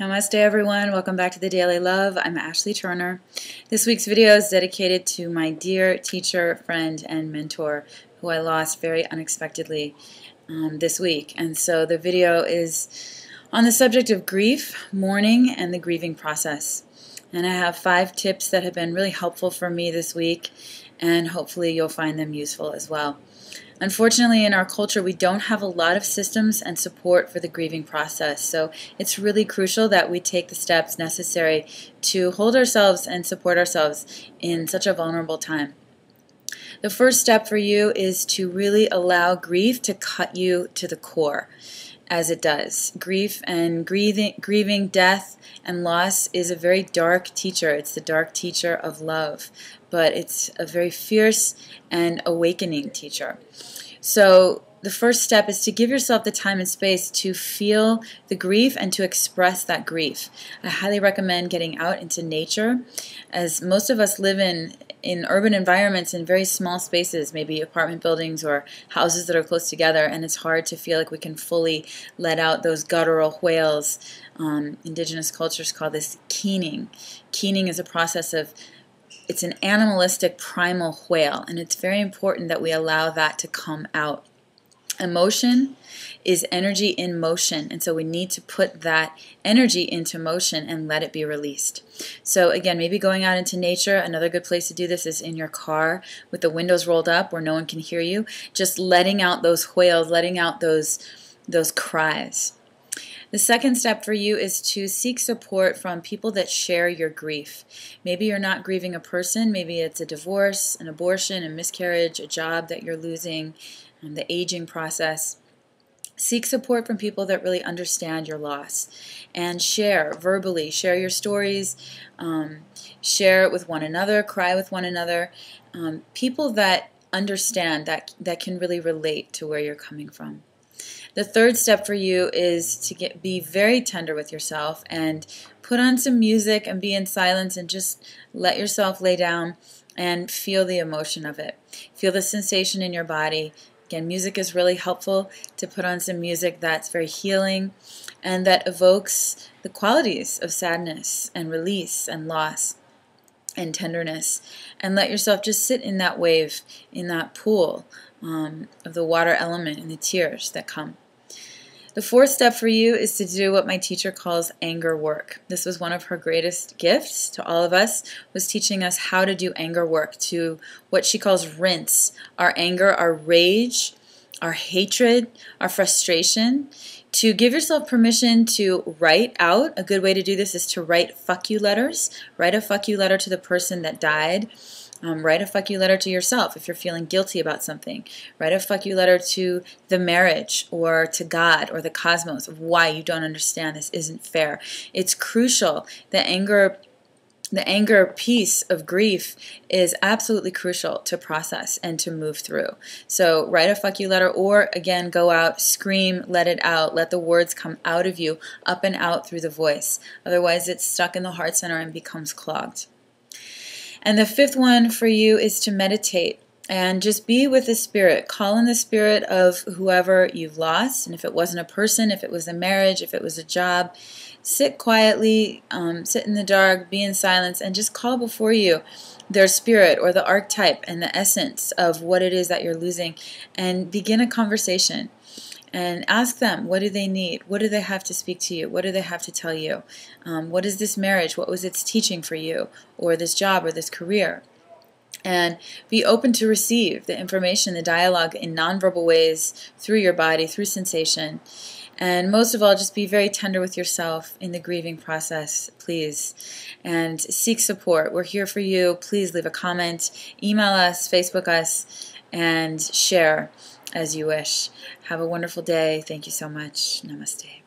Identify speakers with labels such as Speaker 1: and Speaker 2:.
Speaker 1: Namaste everyone, welcome back to the Daily Love. I'm Ashley Turner. This week's video is dedicated to my dear teacher, friend, and mentor who I lost very unexpectedly this week. And so the video is on the subject of grief, mourning, and the grieving process. And I have 5 tips that have been really helpful for me this week, and hopefully you'll find them useful as well. Unfortunately, in our culture, we don't have a lot of systems and support for the grieving process, so it's really crucial that we take the steps necessary to hold ourselves and support ourselves in such a vulnerable time. The first step for you is to really allow grief to cut you to the core, as it does. Grief and grieving death and loss is a very dark teacher. It's the dark teacher of love, but it's a very fierce and awakening teacher. So the first step is to give yourself the time and space to feel the grief and to express that grief. I highly recommend getting out into nature, as most of us live in urban environments in very small spaces, maybe apartment buildings or houses that are close together, and it's hard to feel like we can fully let out those guttural wails. Indigenous cultures call this keening. Keening is a process of it's an animalistic primal wail, and it's very important that we allow that to come out. Emotion is energy in motion, and so we need to put that energy into motion and let it be released. So again, maybe going out into nature. Another good place to do this is in your car with the windows rolled up where no one can hear you, just letting out those wails, letting out those cries. The second step for you is to seek support from people that share your grief. Maybe you're not grieving a person, maybe it's a divorce, an abortion, a miscarriage, a job that you're losing, the aging process. Seek support from people that really understand your loss and share verbally, share your stories, share it with one another, cry with one another. People that understand, that can really relate to where you're coming from. The third step for you is to be very tender with yourself and put on some music and be in silence and just let yourself lay down and feel the emotion of it. Feel the sensation in your body. Again, music is really helpful to put on some music that's very healing and that evokes the qualities of sadness and release and loss and tenderness. And let yourself just sit in that wave, in that pool of the water element and the tears that come. The fourth step for you is to do what my teacher calls anger work. This was one of her greatest gifts to all of us, was teaching us how to do anger work, to what she calls rinse our anger, our rage, our hatred, our frustration, to give yourself permission to write out. A good way to do this is to write fuck you letters. Write a fuck you letter to the person that died. Write a fuck you letter to yourself if you're feeling guilty about something. Write a fuck you letter to the marriage or to God or the cosmos of why you don't understand this isn't fair. It's crucial. The anger piece of grief is absolutely crucial to process and to move through. So write a fuck you letter, or again, go out, scream, let it out. Let the words come out of you, up and out through the voice. Otherwise, it's stuck in the heart center and becomes clogged. And the fifth one for you is to meditate and just be with the spirit. Call in the spirit of whoever you've lost. And if it wasn't a person, if it was a marriage, if it was a job, sit quietly, sit in the dark, be in silence, and just call before you their spirit or the archetype and the essence of what it is that you're losing, and begin a conversation. And ask them, what do they need? What do they have to speak to you? What do they have to tell you? What is this marriage? What was its teaching for you? Or this job or this career? And be open to receive the information, the dialogue in nonverbal ways through your body, through sensation. And most of all, just be very tender with yourself in the grieving process, please. And seek support. We're here for you. Please leave a comment, email us, Facebook us, and share as you wish. Have a wonderful day. Thank you so much. Namaste.